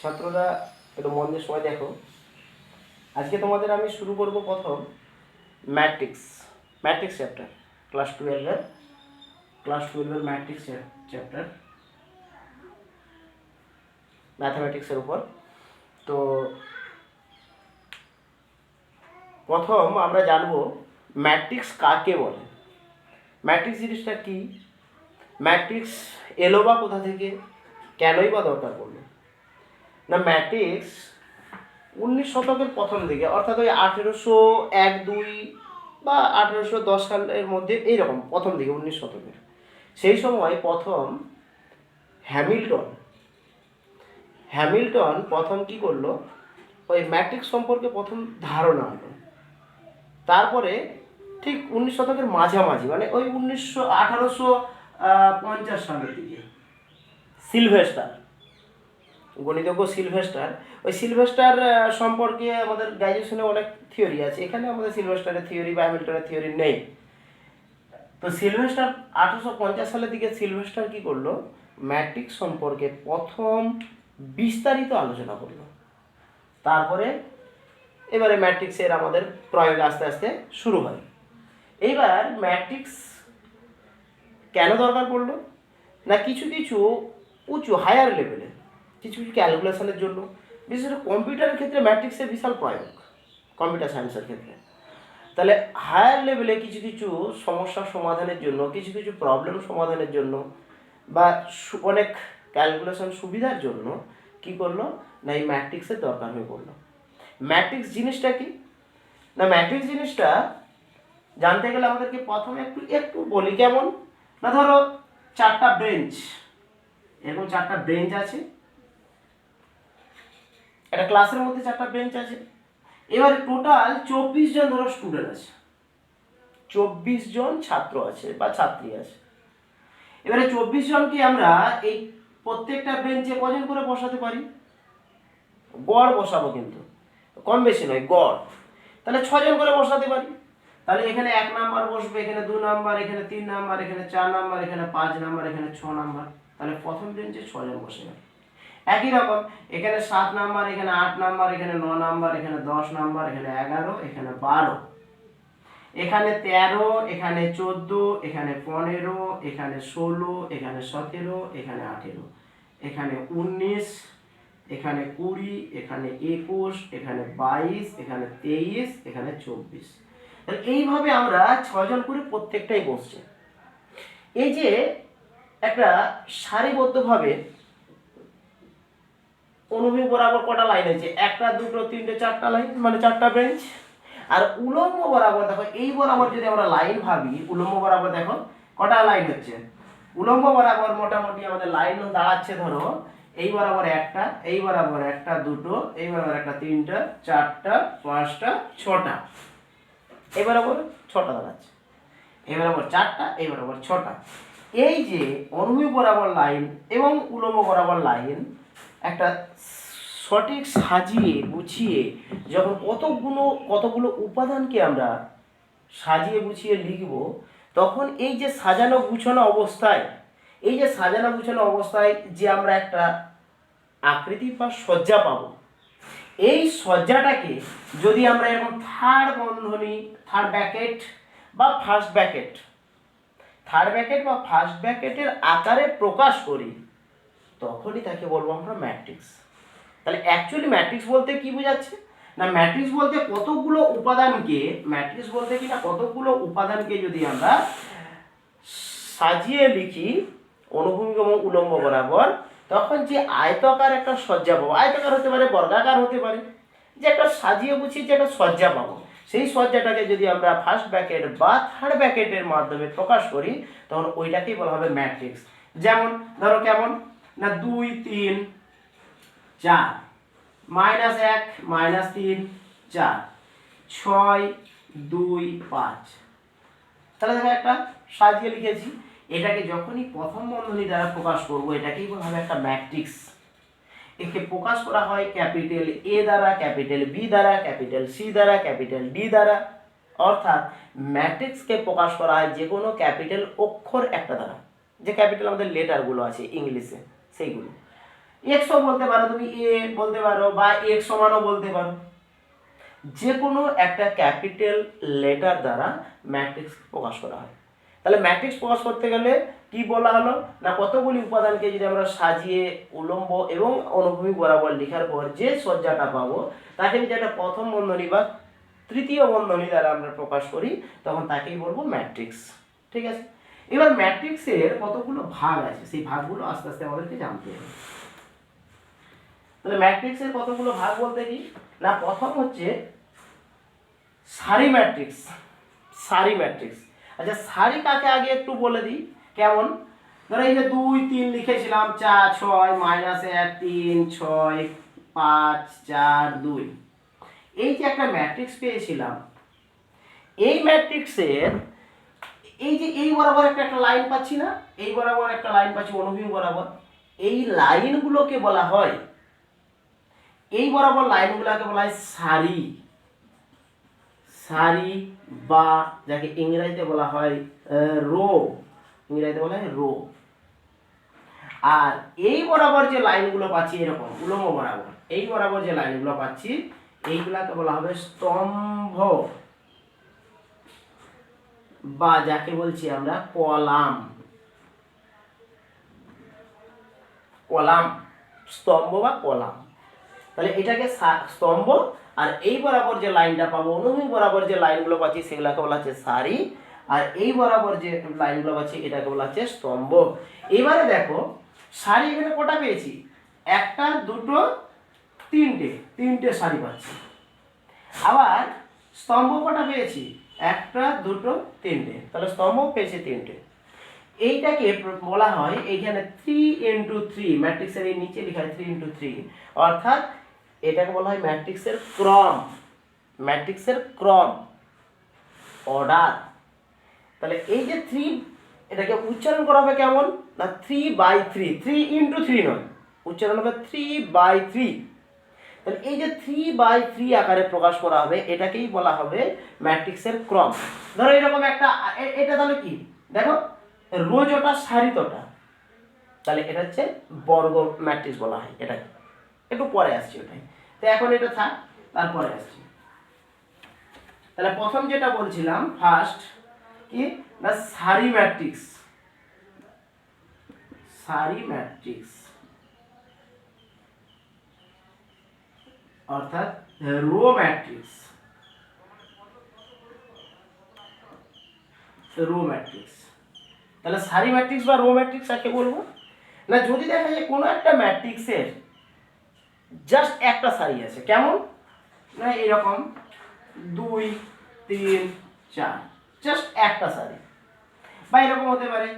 ছাত্ররা একটু মন দিয়ে সময় দেখো। আজকে তোমাদের আমি শুরু করব প্রথম ম্যাট্রিক্স ম্যাট্রিক্স চ্যাপ্টার ক্লাস টুয়েলভের ম্যাট্রিক্স চ্যাপ্টার ম্যাথামেটিক্সের উপর। তো প্রথম আমরা জানবো ম্যাট্রিক্স কাকে বলে, ম্যাট্রিক্স জিনিসটা কি, ম্যাট্রিক্স এলো বা কোথা থেকে, কেনই বা দরকার পড়লো। না, ম্যাট্রিক্স 19 শতকের প্রথম দিকে, অর্থাৎ ওই 1801-2 বা 1810 সালের মধ্যে, এইরকম প্রথম দিকে 19 শতকের সেই সময় প্রথম হ্যামিল্টন প্রথম কি করলো, ওই ম্যাট্রিক্স সম্পর্কে প্রথম ধারণা আনলো। তারপরে ঠিক 19 শতকের মাঝামাঝি, মানে ওই 1850 সালের দিকে গণিতজ্ঞ সিলভেস্টার সম্পর্কে আমাদের গ্র্যাজুয়েশনে অনেক থিওরি আছে। এখানে আমাদের সিলভেস্টারের থিওরি বা হ্যামিল্টনের থিওরি নেই। তো সিলভেস্টার 1850 সালের দিকে সিলভেস্টার কি করলো, ম্যাট্রিক্স সম্পর্কে প্রথম বিস্তারিত আলোচনা করলো। তারপরে এবারে ম্যাট্রিক্সের আমাদের প্রয়োগ আস্তে আস্তে শুরু হয়। এইবার ম্যাট্রিক্স কেন দরকার পড়লো, না কিছু কিছু উঁচু হায়ার লেভেলে কিছু কিছু ক্যালকুলেশনের জন্য, বিশেষ করে কম্পিউটারের ক্ষেত্রে ম্যাট্রিক্সের বিশাল প্রয়োগ, কম্পিউটার সায়েন্সের ক্ষেত্রে। তাহলে হায়ার লেভেলে কিছু কিছু সমস্যার সমাধানের জন্য, কিছু কিছু প্রবলেম সমাধানের জন্য, বা অনেক ক্যালকুলেশন সুবিধার জন্য কি করলো, না এই ম্যাট্রিক্সের দরকার হয়ে পড়লো। ম্যাট্রিক্স জিনিসটা কি, না ম্যাট্রিক্স জিনিসটা জানতে গেলে আমাদেরকে প্রথমে একটু বলি। কেমন না, ধরো চারটা ব্রেঞ্চ, এরকম চারটা ব্রেঞ্চ আছে, একটা ক্লাসের মধ্যে চারটা বেঞ্চ আছে। এবারে টোটাল 24 জন ধরো স্টুডেন্ট আছে, 24 জন ছাত্র আছে বা ছাত্রী আছে। এবারে 24 জনকে আমরা এই প্রত্যেকটা বেঞ্চে কজন করে বসাতে পারি, গড় বসাবো, কিন্তু কম বেশি নয়, গড়। তাহলে 6 জন করে বসাতে পারি। তাহলে এখানে 1 নাম্বার বসবে, এখানে 2 নাম্বার, এখানে 3 নাম্বার, এখানে 4 নাম্বার, এখানে 5 নাম্বার, এখানে 6 নাম্বার। তাহলে প্রথম বেঞ্চে 6 জন বসে গেল। একই রকম এখানে 7 নাম্বার, এখানে 8 নাম্বার, এখানে 9 নাম্বার, এখানে 10 নাম্বার, এখানে 11, এখানে 12, এখানে 13, এখানে 14, এখানে 15, এখানে 16, এখানে 17, এখানে 18, এখানে 19, এখানে 20, এখানে 21, এখানে 22, এখানে 23, এখানে 24। এইভাবে আমরা 6 জন করে প্রত্যেকটাই বসছে। এই যে একটা সারিবদ্ধভাবে অনুভূমিক বরাবর কটা লাইন আছে, 1, 2, 3, 4টা লাইন, মানে 4টা বেঞ্চ। আর উলম্ব বরাবর দেখো, এই বরাবর যদি আমরা লাইন ভাবি, উলম্ব বরাবর দেখো কটা লাইন হচ্ছে, উলম্ব বরাবর মোটামুটি আমাদের লাইন দাঁড়াচ্ছে, ধরো এই বরাবর একটা, এই বরাবর একটা, দুটো, এই বরাবর একটা, 3টা, 4টা, 5টা, 6টা, এই বরাবর 6টা দাঁড়াচ্ছে, এই বরাবর 4টা, এই বরাবর 6টা। এই যে অনুভূমিক বরাবর লাইন এবং উলম্ব বরাবর লাইন একটা সঠিক সাজিয়ে গুছিয়ে যখন কতগুলো উপাদানকে আমরা সাজিয়ে গুছিয়ে লিখব, তখন এই যে সাজানো গুছানো অবস্থায় যে আমরা একটা আকৃতি বা সজ্জা পাবো, এই সজ্জাটাকে যদি আমরা এরকম থার্ড ব্র্যাকেট বা ফার্স্ট ব্র্যাকেটের আকারে প্রকাশ করি, তখনই তাকে বলবো আমরা ম্যাট্রিক্স। তাহলে অ্যাকচুয়ালি ম্যাট্রিক্স বলতে কি বোঝাচ্ছে, না ম্যাট্রিক্স বলতে কতগুলো উপাদানকে যদি আমরা সাজিয়ে লিখি অনুভূমিক এবং উলম্ব বরাবর, তখন যে আয়তাকার একটা সজ্জা পাবো, আয়তাকার হতে পারে, বর্গাকার হতে পারে, যে একটা সাজিয়ে গুছিয়ে যে একটা সজ্জা পাবো, সেই সজ্জাটাকে যদি আমরা ফার্স্ট ব্র্যাকেট বা থার্ড ব্র্যাকেটের মাধ্যমে প্রকাশ করি, তখন ওইটাকেই বলা হবে ম্যাট্রিক্স। যেমন ধরো কেমন না, 2, 3, 4, -1, -3, 4, 6, 2, 5। তাহলে দেখো একটা সাজিয়ে লিখেছি। এটাকে যখনই প্রথম বন্ধনী দ্বারা প্রকাশ করব, এটাকেই বলা হবে একটা ম্যাট্রিক্স। একে প্রকাশ করা হয় ক্যাপিটাল এ দ্বারা, ক্যাপিটাল বি দ্বারা, ক্যাপিটাল সি দ্বারা, ক্যাপিটাল ডি দ্বারা। অর্থাৎ ম্যাট্রিক্সকে প্রকাশ করা হয় যে কোনো ক্যাপিটাল অক্ষর একটা দ্বারা, যে ক্যাপিটাল আমাদের লেটারগুলো আছে ইংলিশে সেইগুলো। এক্সও বলতে পারো তুমি, এ বলতে পারো, বা এক্স সমানও বলতে পারো। যে কোনো একটা ক্যাপিটাল লেটার দ্বারা ম্যাট্রিক্স প্রকাশ করা হয়। তাহলে ম্যাট্রিক্স প্রকাশ করতে গেলে কি বলা হলো না, কতগুলি উপাদানকে যদি আমরা সাজিয়ে উলম্ব এবং অনুভূমিক বরাবর লেখার পর যে সজ্জাটা পাবো তাকে যদি একটা প্রথম বন্ধনী বা তৃতীয় বন্ধনী দ্বারা আমরা প্রকাশ করি তখন তাকেই বলবো ম্যাট্রিক্স। ঠিক আছে, এবার ম্যাট্রিক্সের কতগুলো ভাগ আছে সেই ভাগগুলো আস্তে আস্তে আমাদেরকে জানতে হবে। তাহলে ম্যাট্রিক্সের কতগুলো ভাগ বলতে কি না, প্রথম হচ্ছে সারি ম্যাট্রিক্স। সারি ম্যাট্রিক্স, আচ্ছা সারি কাকে আগে একটু বলে দিই কেমন। ধরো এই যে 2 3 লিখেছিলাম, 4 6 -1 3 6 5 4 2, এই যে একটা ম্যাট্রিক্স পেয়েছিলাম, এই ম্যাট্রিক্সের এই যে এই বরাবর একটা লাইন পাচ্ছি না, এই বরাবর একটা লাইন পাচ্ছি অনুভূমিক বরাবর, এই লাইনগুলোকে বলা হয়, এই বরাবর লাইনগুলোকে বলা হয় সারি। সারি বা যাকে ইংরেজিতে বলা হয় রো, ইংরেজিতে বলা হয় রো। আর এই বরাবর যে লাইনগুলো পাচ্ছি এরকম উলম্ব বরাবর, এই বরাবর যে লাইনগুলো পাচ্ছি এইগুলাকে বলা হবে স্তম্ভ, বা যাকে বলছি আমরা কলাম। কলাম, স্তম্ভ বা কলাম। তাহলে এটাকে স্তম্ভ, আর এই বরাবর যে লাইনটা পাবো অনুভূমিক বরাবর যে লাইনগুলো পাচ্ছি সেগুলোকে বলা হচ্ছে সারি, আর এই বরাবর যে লাইনগুলো পাচ্ছি এটাকে বলা হচ্ছে স্তম্ভ। এবারে দেখো সারি এখানে কটা পেয়েছি, একটা দুটো তিনটে সারি পাচ্ছি। আবার স্তম্ভ কটা পেয়েছি, একটা দুটো তিনটে, তাহলে স্তম্ভ পেয়েছি তিনটে। এইটাকে বলা হয় এইখানে 3 × 3 ম্যাট্রিক্সের এই নিচে লেখা হয় 3 × 3, অর্থাৎ এটাকে বলা হয় ম্যাট্রিক্সের ক্রম। ম্যাট্রিক্সের ক্রম, অর্ডার। তাহলে এই যে 3, এটাকে উচ্চারণ করা হবে কেমন না 3/3, 3 × 3 নয়, উচ্চারণ হবে 3/3। তাহলে এই যে 3/3 আকারে প্রকাশ করা হবে এটাকেই বলা হবে ম্যাট্রিক্সের ক্রম। ধরো এরকম একটা, এটা তাহলে কি দেখো রোজটা সারিতটা, তাহলে এটা হচ্ছে বর্গ ম্যাট্রিক্স বলা হয়। এটা একটু পরে আসছি ওটাই, তো এখন এটা থাক, তারপরে আসছি। তাহলে প্রথম যেটা বলছিলাম ফার্স্ট কি না সারি ম্যাট্রিক্স। সারি ম্যাট্রিক্স অর্থাৎ রো ম্যাট্রিক্স। রো ম্যাট্রিক্স, তাহলে সারি ম্যাট্রিক্স বা রো ম্যাট্রিক্স কাকে বলবো না, যদি দেখা যায় কোনো একটা ম্যাট্রিক্সের জাস্ট একটা সারি আছে, কেমন না এরকম 2 3 4, জাস্ট একটা সারি, বা এরকম হতে পারে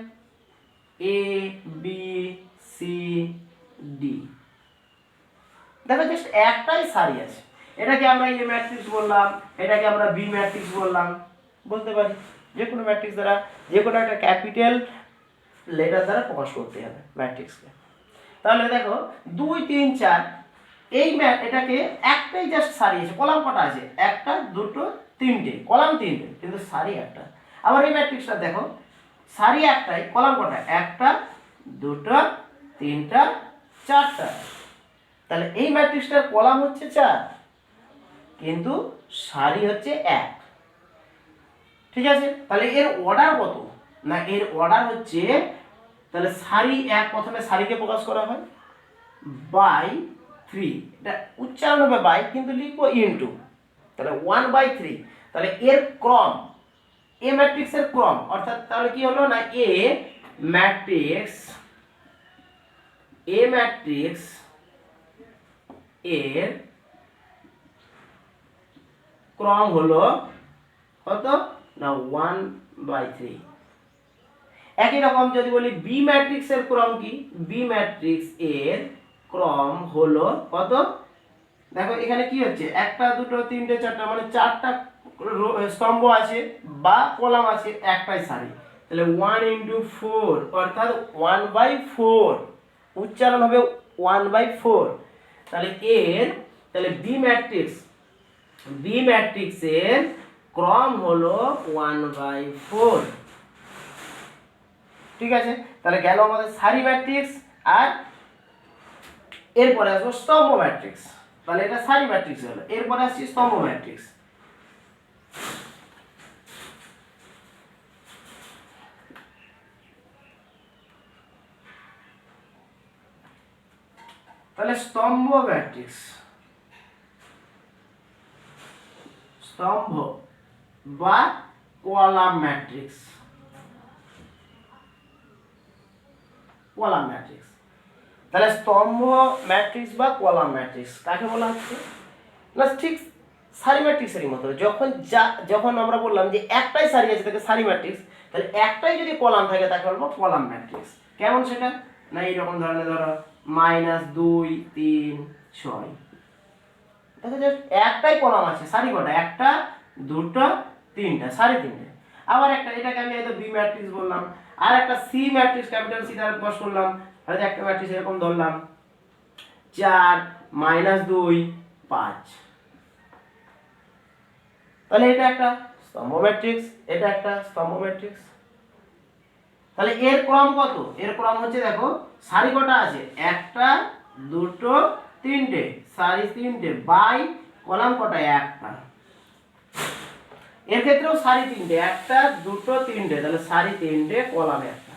এ বি সি ডি, দেখো জাস্ট একটাই সারি আছে, এটাকে আমরা এ ম্যাট্রিক্স বললাম, এটাকে আমরা বি ম্যাট্রিক্স বললাম, বলতে পারি। যে কোনো ম্যাট্রিক্স দ্বারা যে কোনো একটা ক্যাপিটাল লেটার দ্বারা প্রকাশ করতে হবে ম্যাট্রিক্সকে। তাহলে দেখো 2 3 4, এই এটাকে একটাই জাস্ট সারি আছে, কলাম কটা আছে, একটা দুটো তিনটে, কলাম তিনটে কিন্তু সারি একটা। আবার এই ম্যাট্রিক্সটা দেখো সারি একটাই, কলাম কটা, একটা দুটো তিনটা চারটা, তাহলে এই ম্যাট্রিক্সটার কলাম হচ্ছে 4 কিন্তু সারি হচ্ছে 1। ঠিক আছে, তাহলে এর অর্ডার কত না, এর অর্ডার হচ্ছে, তাহলে সারি 1 প্রথমে সারিকে প্রকাশ করা হয় বাই 3, এটা উচ্চারণ হবে বাই কিন্তু লিখবো ইনটু, তাহলে 1/3। তাহলে এর ক্রম, এ ম্যাট্রিক্সের ক্রম, অর্থাৎ তাহলে কি হলো না এ ম্যাট্রিক্স এর ক্রম হলো কত না 1/3। একই রকম যদি বলি বি ম্যাট্রিক্সের ক্রম কি, বি ম্যাট্রিক্স এর ক্রম হলো কত, দেখো এখানে কি হচ্ছে একটা দুটো তিনটে চারটা, মানে 4টা স্তম্ভ আছে বা কলাম আছে, একটাই সারি, তাহলে 1 × 4 অর্থাৎ 1/4, উচ্চারণ হবে 1/4। তাহলে তাহলে বি ম্যাট্রিক্সের ক্রম হলো 1/4। ঠিক আছে, তাহলে গেল আমাদের সারি ম্যাট্রিক্স আর এরপরে আসবো স্তম্ভ ম্যাট্রিক্স, তাহলে এটা সারি ম্যাট্রিক্স হলো। এরপরে আসছি স্তম্ভ ম্যাট্রিক্স। তাহলে স্তম্ভ ম্যাট্রিক্স, স্তম্ভ বা কলাম ম্যাট্রিক্স, কলাম ম্যাট্রিক্স। তাহলে স্তম্ভ ম্যাট্রিক্স বা কলাম ম্যাট্রিক্স কাকে বলা হচ্ছে না, ঠিক সারি ম্যাট্রিক্সেরই মতো। যখন আমরা বললাম যে একটাই সারি আছে তাকে সারি ম্যাট্রিক্স, তাহলে একটাই যদি কলাম থাকে তাকে বলবো কলাম ম্যাট্রিক্স। কেমন সেটা না, এইরকম ধরনের ধরো -2 3 6, দেখো জাস্ট একটাই কলাম আছে, সারি কটা, একটা দুটো তিনটা, সারি তিনটে। আবার একটা, এটাকে আমি হয়তো বি ম্যাট্রিক্স বললাম, আর একটা সি ম্যাট্রিক্স, ক্যাপিটাল সি দ্বারা প্রকাশ করলাম। হয়তো একটা ম্যাট্রিক্স এরকম ধরলাম 4 -2 5, তাহলে এটা একটা স্তম্ভ ম্যাট্রিক্স, এটা একটা স্তম্ভ ম্যাট্রিক্স। তাহলে এর ক্রম কত, এর ক্রম হচ্ছে দেখো সারি কটা আছে, একটা দুটো তিনটে, সারি তিনটে, বাই কলাম কটা, একটা। এর ক্ষেত্রেও সারি তিনটে, একটা দুটো তিনটে, তাহলে সারি তিনটে কলাম একটা।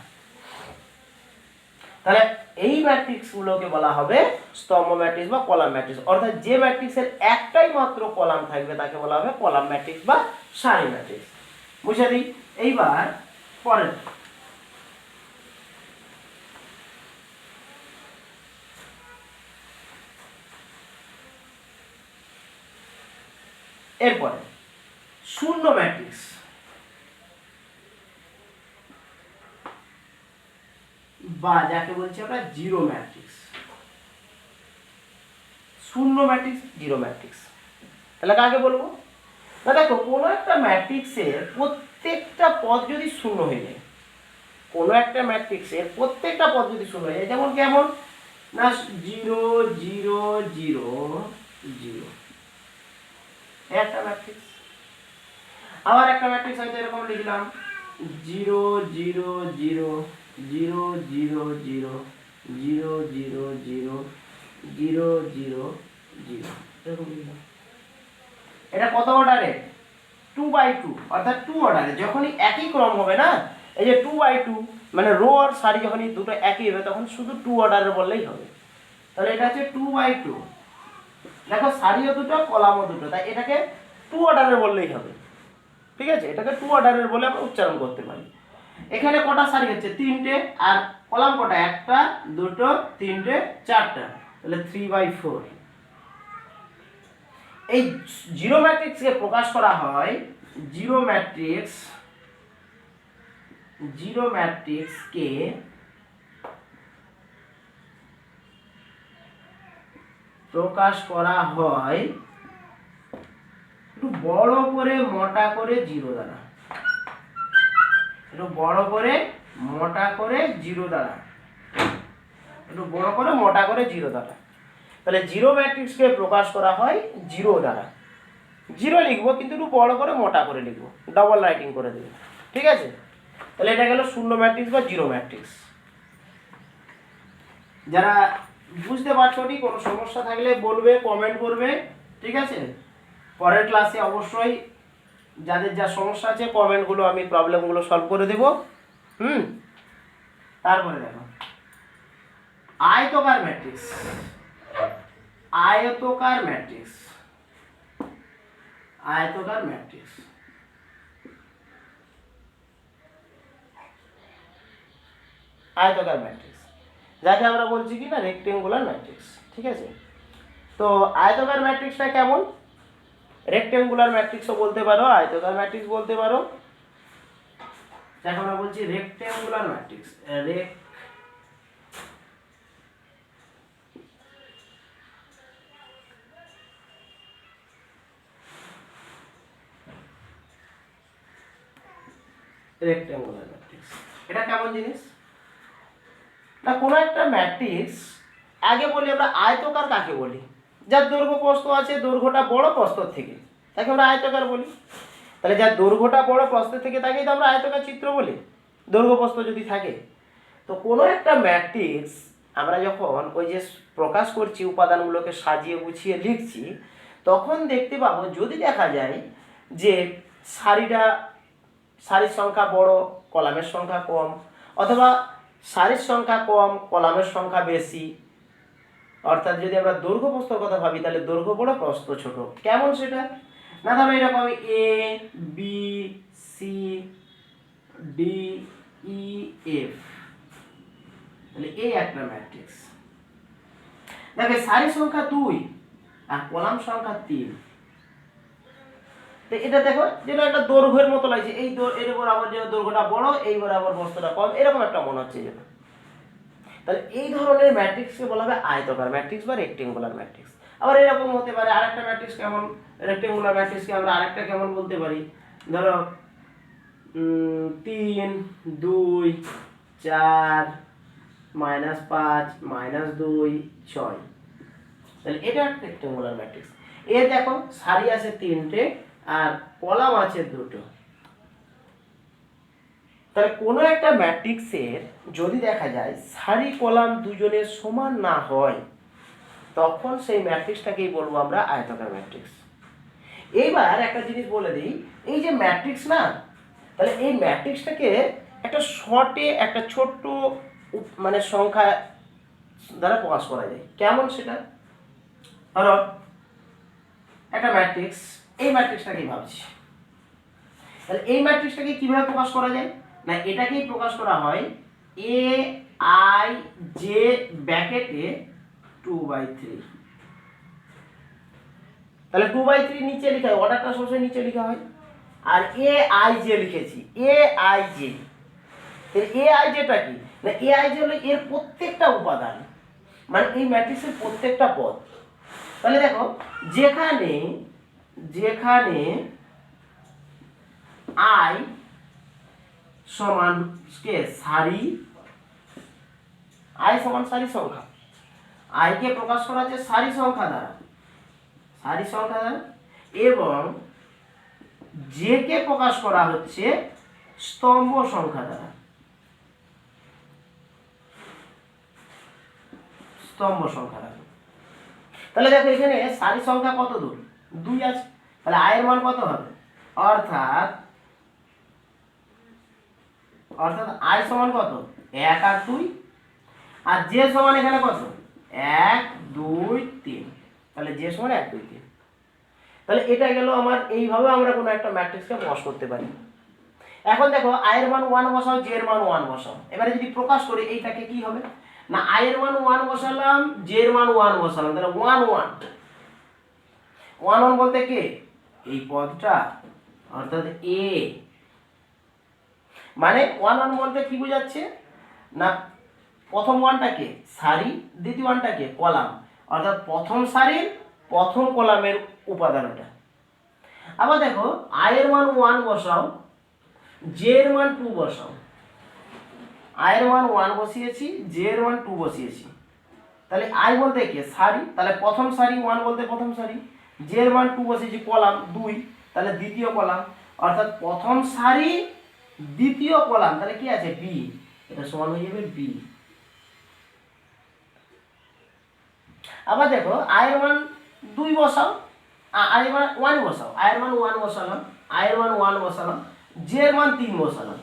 তাহলে এই ম্যাট্রিক্স গুলোকে বলা হবে স্তম্ভ ম্যাট্রিক্স বা কলাম ম্যাট্রিক্স। অর্থাৎ যে ম্যাট্রিক্সের একটাই মাত্র কলাম থাকবে তাকে বলা হবে কলাম ম্যাট্রিক্স বা সারি ম্যাট্রিক্স। বুঝে দিই। এইবার পরের, এরপরে শূন্য ম্যাট্রিক্স বা যাকে বলছি আমরা জিরো ম্যাট্রিক্স। শূন্য ম্যাট্রিক্স, জিরো ম্যাট্রিক্স, তাহলে কাকে বলবো না, দেখো কোনো একটা ম্যাট্রিক্সের প্রত্যেকটা পদ যদি শূন্য হয়ে যায়, কোনো একটা ম্যাট্রিক্সের প্রত্যেকটা পদ যদি শূন্য হয়ে যায়, যেমন কেমন না 0 0 0 0, একটা ম্যাট্রিক্স। আবার একটা ম্যাট্রিক্স হয়তো এরকম লিখলাম 0 0 0 0 0 0 0 0 0 0 0 0, এরকম লিখলাম। এটা কত অর্ডারে, 2/2, অর্থাৎ 2 অর্ডারে। যখনই একই ক্রম হবে না, এই যে 2/2 মানে রো আর সারি যখনই দুটো একই হবে তখন শুধু 2 অর্ডারে বললেই হবে। তাহলে এটা হচ্ছে 2/2, দেখো সারিও দুটো কলামও দুটো, তাই এটাকে 2 অর্ডারে বললেই হবে। ঠিক আছে, এটাকে 2 অর্ডারের বলে আমরা উচ্চারণ করতে পারি। এখানে কটা সারি হচ্ছে, তিনটে, আর কলাম কটা, একটা দুটো তিনটে চারটা, তাহলে 3/4। এই জিরো ম্যাট্রিক্সকে প্রকাশ করা হয়, জিরো ম্যাট্রিক্সকে প্রকাশ করা হয় একটু বড় করে মোটা করে জিরো দ্বারা, একটু বড় করে মোটা করে জিরো দ্বারা, একটু বড় করে মোটা করে জিরো দ্বারা। তাহলে জিরো ম্যাট্রিক্সকে প্রকাশ করা হয় জিরো দ্বারা। জিরো লিখবো কিন্তু একটু বড় করে মোটা করে লিখবো, ডাবল রাইটিং করে দেবো। ঠিক আছে, তাহলে এটা গেল শূন্য ম্যাট্রিক্স বা জিরো ম্যাট্রিক্স। যারা বুঝতে পারছো নি, কোনো সমস্যা থাকলে বলবে, কমেন্ট করবে। ঠিক আছে, পরের ক্লাসে অবশ্যই যাদের যা সমস্যা আছে কমেন্টগুলো, আমি প্রবলেমগুলো সলভ করে দেব। তারপরে দেখো আয়তকার ম্যাট্রিক্স, আয়তকার ম্যাট্রিক্স, আয়তকার ম্যাট্রিক্স। আয়তকার ম্যাট্রিক্স যাকে আমরা বলছি কি না রেক্টেঙ্গুলার ম্যাট্রিক্স। ঠিক আছে, তো আয়তকার ম্যাট্রিক্সটা কেমন, রেক্টেঙ্গুলার ম্যাট্রিক্সও বলতে পারো, আয়তকার ম্যাট্রিক্স বলতে পারো। যাকে আমরা বলছি রেক্টেঙ্গুলার ম্যাট্রিক্স, রেক্টেঙ্গুলার ম্যাট্রিক্স। এটা কেমন জিনিস না, কোনো একটা ম্যাট্রিক্স, আগে বলি আমরা আয়তকার কাকে বলি, যার দৈর্ঘ্য প্রস্থ আছে, দৈর্ঘ্যটা বড় প্রস্থর থেকে, তাকে আমরা আয়তকার বলি। তাহলে যার দৈর্ঘ্যটা বড় প্রস্থের থেকে তাকেই তো আমরা আয়তকার চিত্র বলি, দৈর্ঘ্য প্রস্থ যদি থাকে। তো কোনো একটা ম্যাট্রিক্স আমরা যখন ওই যে প্রকাশ করছি উপাদানগুলোকে সাজিয়ে গুছিয়ে লিখছি, তখন দেখতে পাবো যদি দেখা যায় যে সারির সংখ্যা বড়, কলামের সংখ্যা কম, অথবা সারির সংখ্যা কম, কলামের সংখ্যা বেশি, অর্থাৎ যদি আমরা দৈর্ঘ্য প্রস্থর কথা ভাবি তাহলে দৈর্ঘ্য বড় প্রস্থ ছোট। কেমন সেটা? না ধরো এরকম A B C D E F, তাহলে এই একটা ম্যাট্রিক্স। দেখো সারি সংখ্যা 2 আর কলাম সংখ্যা 3, তো এটা দেখো যেটা একটা দৈর্ঘ্যের মতো লাগছে, এই এর বরাবর যেন দৈর্ঘ্যটা বড়, এই বরাবর প্রস্থটা কম, এরকম একটা মনে হচ্ছে যেন। তাহলে এই ধরনের ম্যাট্রিক্সকে বলা হবে আয়তাকার ম্যাট্রিক্স বা রেক্টেঙ্গুলার ম্যাট্রিক্স। আবার এরকম হতে পারে আরেকটা ম্যাট্রিক্স কেমন, রেক্টেঙ্গুলার ম্যাট্রিক্সকে আমরা আরেকটা কেমন বলতে পারি, ধরো 3 2 4 -5 -2 6, তাহলে এটা একটা রেক্টেঙ্গুলার ম্যাট্রিক্স। এ দেখো সারি আছে 3টে আর কলাম আছে 2টো। তাহলে কোনো একটা ম্যাট্রিক্সের যদি দেখা যায় সারি কলাম দুজনের সমান না হয়, তখন সেই ম্যাট্রিক্সটাকেই বলবো আমরা আয়তাকার ম্যাট্রিক্স। এইবার একটা জিনিস বলে দিই, এই যে ম্যাট্রিক্স না, তাহলে এই ম্যাট্রিক্সটাকে একটা শর্টে একটা ছোট্ট মানে সংখ্যা দ্বারা প্রকাশ করা যায়। কেমন সেটা? ধরো একটা ম্যাট্রিক্স, এই ম্যাট্রিক্সটাকেই ভাবছি, তাহলে এই ম্যাট্রিক্সটাকে কিভাবে প্রকাশ করা যায়? না এটাকেই প্রকাশ করা হয় এ আই জে ব্র্যাকেটে 2/3। তাহলে 2/3 নিচে লেখা হয়, অর্ডারটা সবসময় নিচে লেখা হয়। আর এ আই জে লিখেছি, A I J. A I জেটা কি? না এ আই জে হলো এর প্রত্যেকটা উপাদান, মানে এই ম্যাট্রিক্সের প্রত্যেকটা পদ। তাহলে দেখো যেখানে যেখানে আই সমান সারি, আই সমান সারি সংখ্যা, আইকে প্রকাশ করা হচ্ছে সারি সংখ্যা দ্বারা, সারি সংখ্যা দ্বারা, এবং জে কে প্রকাশ করা হচ্ছে স্তম্ভ সংখ্যা দ্বারা, স্তম্ভ সংখ্যা দ্বারা। তাহলে দেখো এখানে সারি সংখ্যা কত দূর? 2 আছে, তাহলে আয়ের মান কত হবে? অর্থাৎ আই সমান কত? 1 আর 2, আর জে সমান এখানে কত? 1 2 3, তাহলে জে সমান 1 2 3। তাহলে এটা গেল আমার, এইভাবে আমরা কোনো একটা ম্যাট্রিক্সকে প্রকাশ করতে পারি। এখন দেখো আয়ের মান 1 বসাও, জে এর মান 1 বসাও, এবারে যদি প্রকাশ করি এইটাকে কি হবে? না আয়ের মান 1 বসালাম, জে এর মান 1 বসালাম, তাহলে 1 1 1 1 বলতে কে? এই পদটা, অর্থাৎ এ। মানে 1 1 বলতে কি বোঝাচ্ছে? না প্রথম ওয়ানটাকে সারি, দ্বিতীয় ওয়ানটাকে কলাম, অর্থাৎ প্রথম সারির প্রথম কলামের উপাদান ওটা। আবার দেখো আয়ের মান 1 বসাও, জে এর মান 2 বসাও, আয়ের মান 1 বসিয়েছি, জে এর মান 2 বসিয়েছি, তাহলে আই বলতে কে? সারি, তাহলে প্রথম সারি, 1 বলতে প্রথম সারি, জে এর মান 2 বসিয়েছি, কলাম 2, তাহলে দ্বিতীয় কলাম, অর্থাৎ প্রথম সারি দ্বিতীয় কলাম, তাহলে কি আছে? বি, এটা সমান হয়ে যাবে বি। আবার দেখো আয়ের মান 2 বসাও, আয়ের মান 1 বসাও, আয়ের মান 1 বসালাম, আয়ের মান 1 বসালাম, জে এর মান 3 বসালাম,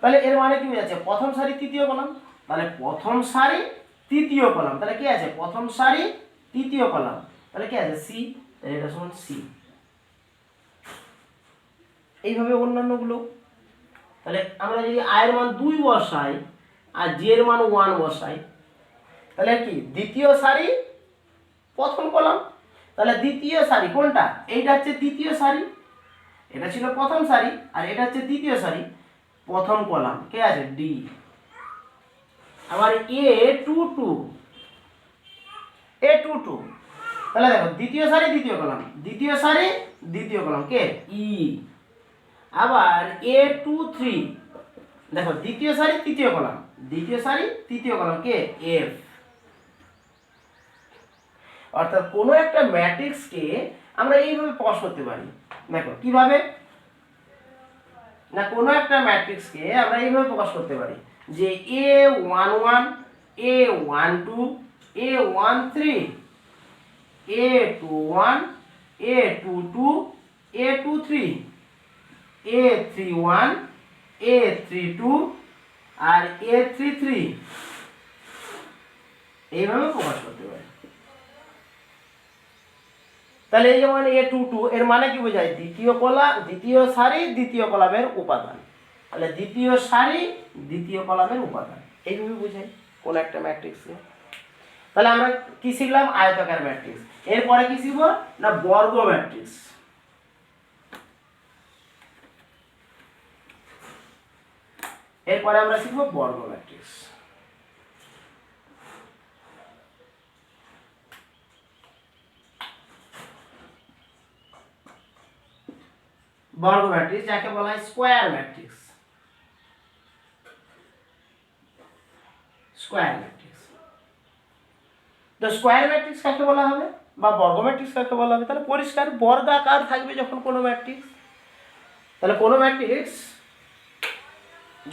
তাহলে এর মানে কি হয়ে যাচ্ছে? প্রথম সারি তৃতীয় কলাম, তাহলে প্রথম সারি তৃতীয় কলাম, তাহলে কি আছে? প্রথম সারি তৃতীয় কলাম, তাহলে কি আছে? সি, তাহলে এটা সমান সি। এইভাবে অন্যান্যগুলো। তাহলে আমরা যদি আয়ের মান 2 বসাই আর জে এর মান 1 বসাই, তাহলে কি? দ্বিতীয় সারি প্রথম কলাম, তাহলে দ্বিতীয় সারি কোনটা? এইটা হচ্ছে দ্বিতীয় সারি, এটা ছিল প্রথম সারি, আর এটা হচ্ছে দ্বিতীয় সারি, প্রথম কলাম কে আছে? ডি। আবার এ টু টু, এ টু টু, তাহলে দেখো দ্বিতীয় সারি দ্বিতীয় কলাম, দ্বিতীয় সারি দ্বিতীয় কলাম কে? ই। আবার এ টু থ্রি, দেখো দ্বিতীয় সারি তৃতীয় কলাম, দ্বিতীয় সারি তৃতীয় কলাম কে? এফ। অর্থাৎ কোনো একটা ম্যাট্রিক্সকে আমরা এইভাবে প্রকাশ করতে পারি। দেখো কিভাবে? না কোনো একটা ম্যাট্রিক্সকে আমরা এইভাবে প্রকাশ করতে পারি, যে A11 A12 A13 A21 A22 A23 A31 A32 আর A33 এইভাবে প্রকাশ করতে পারে। তাহলে এই যেমন A22 এর মানে কি বোঝায়? দ্বিতীয় সারি দ্বিতীয় কলামের উপাদান। তাহলে দ্বিতীয় সারি দ্বিতীয় কলামের উপাদান এইভাবে বোঝায় কোন একটা ম্যাট্রিক্সে। তাহলে আমরা কি শিখলাম? আয়তাকার ম্যাট্রিক্স। এরপরে কি শিখবো না? বর্গ ম্যাট্রিক্স। এরপরে আমরা শিখবো বর্গ ম্যাট্রিক্স। বর্গ ম্যাট্রিক্স যাকে বলা হয় স্কয়ার ম্যাট্রিক্স। Square matrix. তো স্কয়ার ম্যাট্রিক্স কাকে বলা হবে বা বর্গ ম্যাট্রিক্স কাকে বলা হবে? তাহলে পরিষ্কার, বর্গাকার থাকবে যখন কোনো ম্যাট্রিক্স। তাহলে কোনো ম্যাট্রিক্স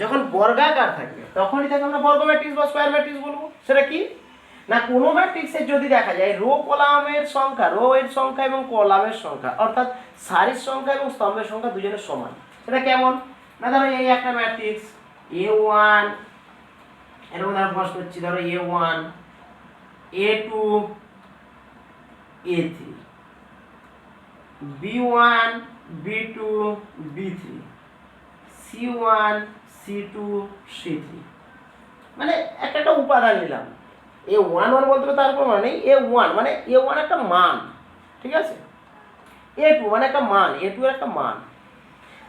যখন বর্গাকার থাকবে তখনই তাকে আমরা বর্গ ম্যাট্রিক্স বা স্কয়ার ম্যাট্রিক্স বলবো। সেটা কি না, কোনো ম্যাট্রিক্সের যদি দেখা যায় রো কলামের সংখ্যা, রো এর সংখ্যা এবং কলামের সংখ্যা অর্থাৎ সারির সংখ্যা এবং স্তম্ভের সংখ্যা দুজনের সমান। সেটা কেমন না, ধরো এই একটা ম্যাট্রিক্স A1, এর মধ্যে আমরা প্রকাশ করছি, ধরো A1 A2 A3 B1 B2 B3 C1 C2 C3, মানে একটা উপাদান নিলাম। A11 বলতে তারপর মানে A1 মানে A1 একটা মান, ঠিক আছে, A2 মানে একটা মান, A2 এর একটা মান।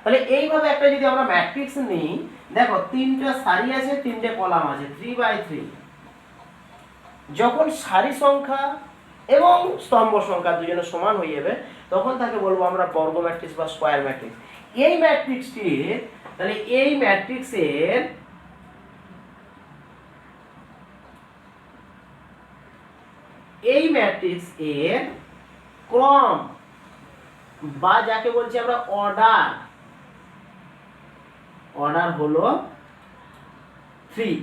তাহলে এইভাবে একটা যদি আমরা ম্যাট্রিক্স নিই, দেখো তিনটা সারি আছে, তিনটে কলাম আছে, 3/3। যখন সারি সংখ্যা এবং স্তম্ভ সংখ্যা দুজনের সমান হয়ে যাবে তখন তাকে বলবো আমরা বর্গ ম্যাট্রিক্স বা স্কয়ার ম্যাট্রিক্স। এই ম্যাট্রিক্সটির, তাহলে এই ম্যাট্রিক্সের এর ক্রম বা যাকে বলছি আমরা অর্ডার হলো 3।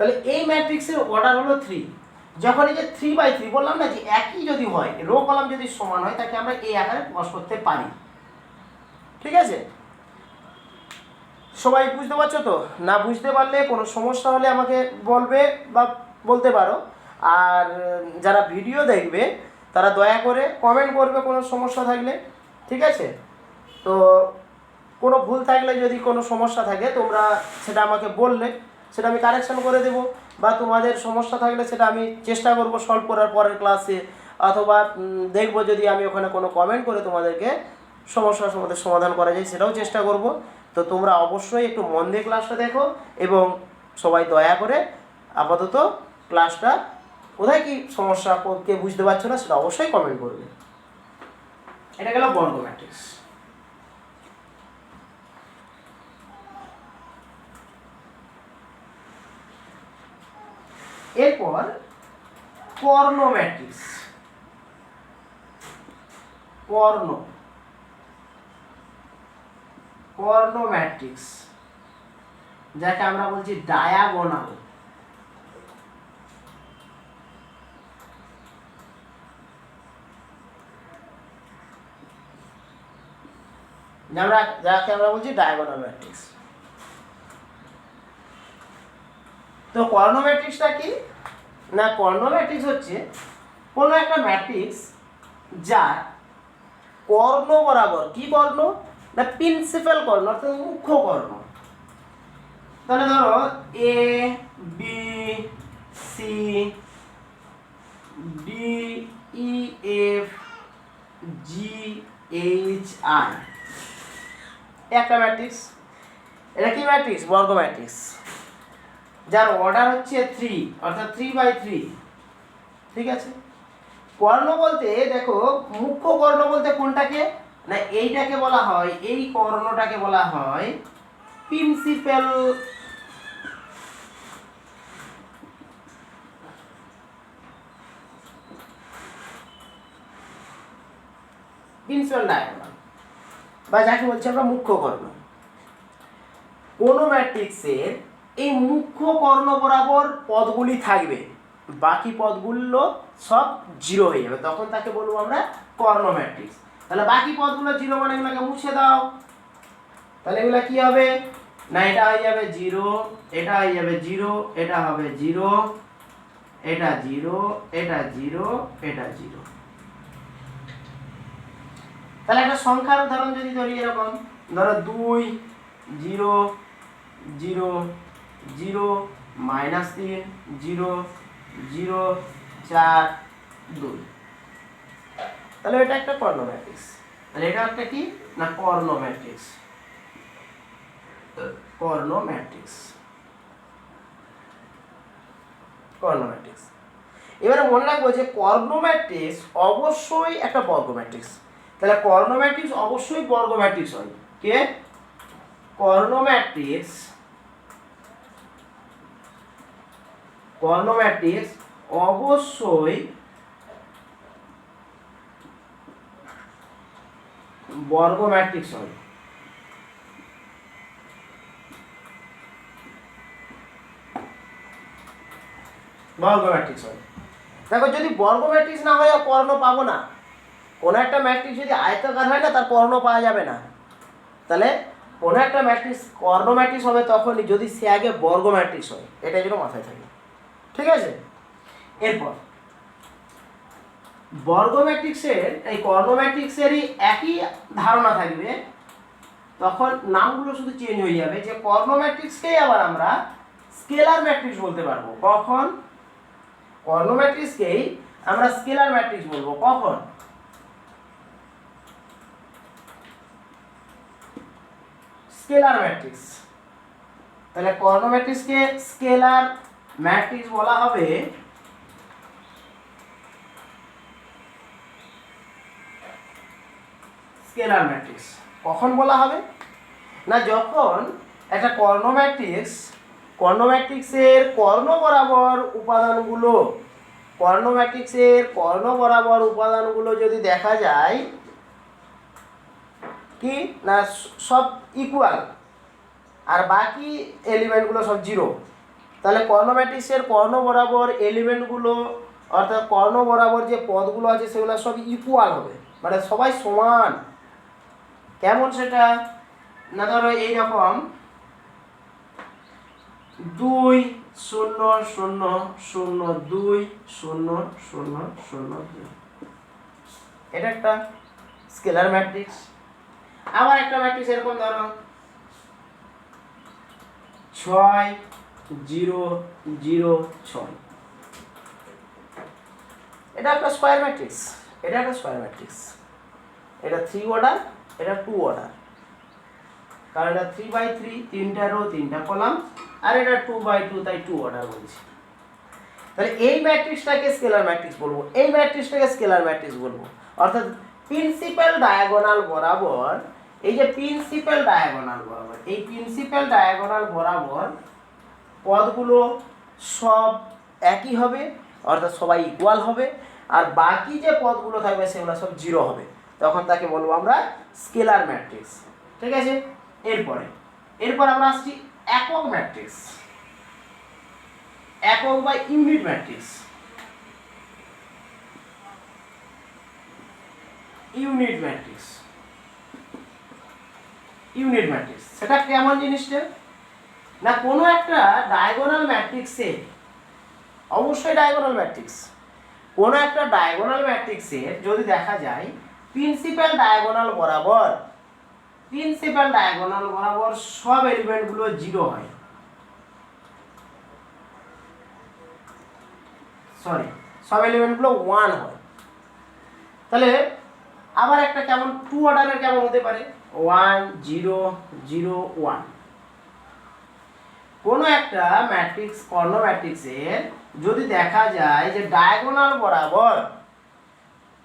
তাহলে এই ম্যাট্রিক্সের অর্ডার হলো 3। যখন এই যে 3/3 বললাম না, যে একই যদি হয়, রো কলাম যদি সমান হয়, তাকে আমরা এই আকারে প্রকাশ করতে পারি। ঠিক আছে, সবাই বুঝতে পারছো তো? না বুঝতে পারলে কোনো সমস্যা হলে আমাকে বলবে বা বলতে পারো। আর যারা ভিডিও দেখবে তারা দয়া করে কমেন্ট করবে কোনো সমস্যা থাকলে, ঠিক আছে? তো কোনো ভুল থাকলে, যদি কোনো সমস্যা থাকে, তোমরা সেটা আমাকে বললে সেটা আমি কারেকশন করে দেবো, বা তোমাদের সমস্যা থাকলে সেটা আমি চেষ্টা করব সলভ করার পরের ক্লাসে, অথবা দেখবো যদি আমি ওখানে কোনো কমেন্ট করে তোমাদেরকে সমস্যার সমাধান করা যায় সেটাও চেষ্টা করব। তো তোমরা অবশ্যই একটু মন দিয়ে ক্লাসটা দেখো, এবং সবাই দয়া করে আপাতত ক্লাসটা কোথায় কি সমস্যা, কে বুঝতে পারছো না সেটা অবশ্যই কমেন্ট করবে। এটা গেল বর্গ ম্যাট্রিক্স। এরপর কর্ণ ম্যাট্রিক্স। কর্ণ ম্যাট্রিক্স যাকে আমরা বলছি ডায়াগোনাল। যাকে আমরা বলছি ডায়াগোনাল ম্যাট্রিক্স। তো কর্ণ ম্যাট্রিক্সটা কি না, কর্ণ ম্যাট্রিক্স হচ্ছে কোনো একটা ম্যাট্রিক্স যার কর্ণ বরাবর, কি কর্ণ না, প্রিন্সিপাল কর্ণ অর্থাৎ মুখ্য কর্ণ। তাহলে ধরো A B C D E F G H I একটা ম্যাট্রিক্স। এটা কি ম্যাট্রিক্স? বর্গ ম্যাট্রিক্স, যার অর্ডার হচ্ছে 3 অর্থাৎ 3/3। ঠিক আছে, কর্ণ বলতে দেখো মুখ্য কর্ণ বলতে কোনটাকে, না এইটাকে বলা হয়, এই কর্ণটাকে বলা হয় প্রিন্সিপাল ডায়াগোনাল, বা যাকে বলছি আমরা মুখ্য কর্ণ। কোনো ম্যাট্রিক্সের এই মুখ্য কর্ণ বরাবর পদগুলি থাকবে, বাকি পদগুলো সব জিরো হয়ে যাবে, তখন তাকে বলবো আমরা কর্ণ ম্যাট্রিক্স। তাহলে বাকি পদগুলো জিরো মানে এগুলোকে মুছে দাও, তাহলে এগুলো কি হবে, না এটা হয়ে যাবে জিরো, এটা হয়ে যাবে জিরো, এটা হবে জিরো, এটা জিরো, এটা জিরো, এটা জিরো। তাহলে একটা সংখ্যার উদাহরণ যদি ধরি, এরকম ধরো 2 0 0 0 -3 0 0 4 2, তাহলে এটা একটা কর্ণ ম্যাট্রিক্স। তাহলে এটা একটা কি, না কর্ণ ম্যাট্রিক্স, কর্ণ ম্যাট্রিক্স, কর্ণ ম্যাট্রিক্স। এবারে মনে রাখবো যে কর্ণ ম্যাট্রিক্স অবশ্যই একটা বর্গ ম্যাট্রিক্স। তাহলে কর্ণ ম্যাট্রিক্স অবশ্যই বর্গ ম্যাট্রিক্স হয়। কে, কর্ণ ম্যাট্রিক্স, কর্ণ ম্যাট্রিক্স অবশ্যই বর্গ ম্যাট্রিক্স হয়। বর্গ ম্যাট্রিক্স হয়। দেখো যদি বর্গ ম্যাট্রিক্স না হয় কর্ণ পাবো না। কোনো একটা ম্যাট্রিক্স যদি আয়তাকার হয় না, তার কর্ণ পাওয়া যাবে না। তাহলে কোনো একটা ম্যাট্রিক্স কর্ণ ম্যাট্রিক্স হবে তখনই যদি সে আগে বর্গ ম্যাট্রিক্স হয়, এটা যেন মাথায় থাকে। ঠিক আছে, এরপর বর্গ ম্যাট্রিক্সের এই কর্ণ ম্যাট্রিক্সেরই একই ধারণা থাকবে, তখন নামগুলো শুধু চেঞ্জ হয়ে যাবে। যে কর্ণ ম্যাট্রিক্সকেই আবার আমরা স্কেলার ম্যাট্রিক্স বলতে পারবো। কখন, কর্ণ ম্যাট্রিক্সকেই আমরা স্কেলার ম্যাট্রিক্স বলবো। কখন, স্কেলার ম্যাট্রিক্স। তাহলে কর্ণ ম্যাট্রিক্সকে স্কেলার ম্যাট্রিক্স বলা হবে স্কেলার ম্যাট্রিক্স। কখন বলা হবে, না যখন একটা কর্ণ ম্যাট্রিক্সের কর্ণ বরাবর উপাদানগুলো, কর্ণ ম্যাট্রিক্সের কর্ণ বরাবর উপাদানগুলো যদি দেখা যায় কি, না সব ইকুয়াল আর বাকি এলিমেন্টগুলো সব জিরো, তাহলে কর্ণ ম্যাট্রিক্সের কর্ণ বরাবর এলিমেন্টগুলো অর্থাৎ কর্ণ বরাবর যে পদগুলো আছে সেগুলো সব ইকুয়াল হবে, মানে সবাই সমান। কেমন সেটা, না ধরো এইরকম 2 0 0 0 2 0 0 0 2, এটা একটা স্কেলার ম্যাট্রিক্স। আবার একটা ম্যাট্রিক্স এরকম ধরো 6 0 0 6, এটা একটা স্কয়ার ম্যাট্রিক্স। এটা একটা স্কয়ার ম্যাট্রিক্স, এটা 3 অর্ডার, এটা 2 অর্ডার, কারণ এটা 3/3, 3টা রো 3টা কলাম, আর এটা 2/2, তাই 2 অর্ডার বলছি। তাহলে এই ম্যাট্রিক্সটাকে স্কেলার ম্যাট্রিক্স বলবো, এই ম্যাট্রিক্সটাকে স্কেলার ম্যাট্রিক্স বলবো। অর্থাৎ প্রিন্সিপাল ডায়াগোনাল বরাবর, এই যে প্রিন্সিপাল ডায়াগোনাল বরাবর, এই প্রিন্সিপাল ডায়াগোনাল বরাবর পদগুলো সব একই হবে, অর্থাৎ সবাই ইকুয়াল হবে, আর বাকি যে পদগুলো থাকবে সেগুলো সব জিরো হবে, তখন তাকে বলবো আমরা স্কেলার ম্যাট্রিক্স। ঠিক আছে, এরপর আমরা আসছি একক ম্যাট্রিক্স, একক বা unit matrix. Unit matrix, unit matrix সেটা কেমন জিনিসটা, না কোনো একটা ডায়াগোনাল ম্যাট্রিক্সে, অবশ্যই ডায়াগোনাল ম্যাট্রিক্স, কোনো একটা ডায়াগোনাল ম্যাট্রিক্সের যদি দেখা যায় প্রিন্সিপাল ডায়াগোনাল বরাবর, প্রিন্সিপাল ডায়াগোনাল বরাবর সব এলিমেন্টগুলো জিরো হয়, সব এলিমেন্টগুলো 1 হয়, তাহলে আবার একটা কেমন 2 অর্ডারের কেমন হতে পারে 1 0 0 1। কোনো একটা ম্যাট্রিক্স, কর্ণ ম্যাট্রিক্সের যদি দেখা যায় যে ডায়াগোনাল বরাবর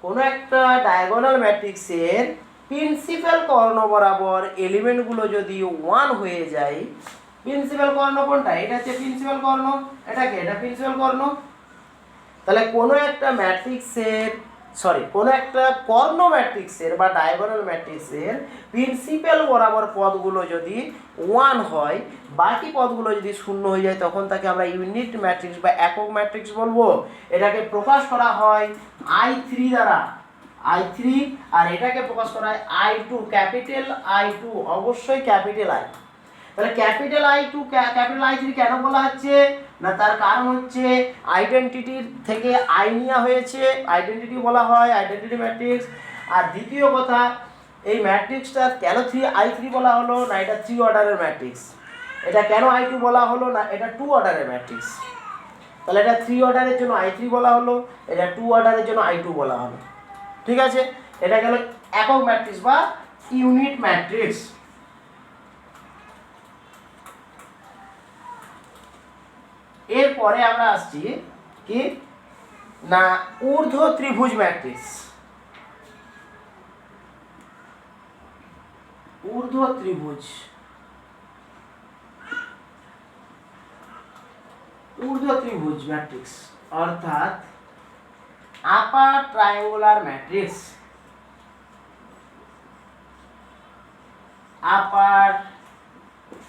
কোনো একটা ডায়াগোনাল ম্যাট্রিক্সের প্রিন্সিপাল কর্ণ বরাবর এলিমেন্টগুলো যদি 1 হয়ে যায়, প্রিন্সিপাল কর্ণ কোনটা? এটা হচ্ছে প্রিন্সিপাল কর্ণ, এটাকে এটা প্রিন্সিপাল কর্ণ। তাহলে কোনো একটা ম্যাট্রিক্সের কোনো একটা কর্ণ ম্যাট্রিক্সের বা ডায়াগোনাল ম্যাট্রিক্সের প্রিন্সিপাল বরাবর পদগুলো যদি 1 হয়, বাকি পদগুলো যদি 0 হয়ে যায়, তখন তাকে আমরা ইউনিট ম্যাট্রিক্স বা একক ম্যাট্রিক্স বলবো। এটাকে প্রকাশ করা হয় I3 দ্বারা, I3, আর এটাকে প্রকাশ করা হয় I2, ক্যাপিটাল I2, অবশ্যই ক্যাপিটাল I। তাহলে ক্যাপিটাল I2 ক্যাপিটাল I3 কেন বলা হচ্ছে না? তার কারণ হচ্ছে আইডেন্টিটির থেকে আই নেওয়া হয়েছে, আইডেন্টিটি বলা হয়, আইডেন্টিটি ম্যাট্রিক্স। আর দ্বিতীয় কথা, এই ম্যাট্রিক্সটা কেন I3 বলা হলো না? এটা 3 অর্ডারের ম্যাট্রিক্স। এটা কেন I2 বলা হলো না? এটা 2 অর্ডারের ম্যাট্রিক্স। তাহলে এটা 3 অর্ডারের জন্য I3 বলা হলো, এটা 2 অর্ডারের জন্য I2 বলা হলো। ঠিক আছে, এটা গেল একক ম্যাট্রিক্স বা ইউনিট ম্যাট্রিক্স। এরপরে আমরা আসছি কি না ঊর্ধ্ব ত্রিভুজ ম্যাট্রিক্স। ঊর্ধ্ব ত্রিভুজ, ঊর্ধ্ব ত্রিভুজ ম্যাট্রিক্স অর্থাৎ আপার ট্রায়াঙ্গুলার ম্যাট্রিক্স, আপার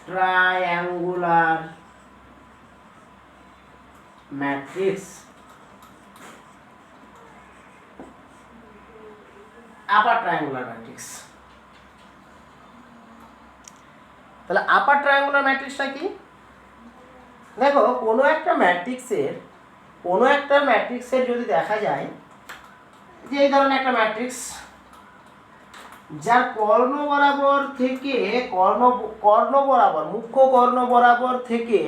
ট্রায়াঙ্গুলার ম্যাট্রিক্স, আপার ট্রায়াঙ্গুলার ম্যাট্রিক্স। তাহলে আপার ট্রায়াঙ্গুলার ম্যাট্রিক্সটা কি? দেখো, কোনো একটা ম্যাট্রিক্সের যদি দেখা যায় যে এই ধরনের একটা ম্যাট্রিক্স, যার কর্ণ বরাবর থেকে মুখ্য কর্ণ বরাবর থেকে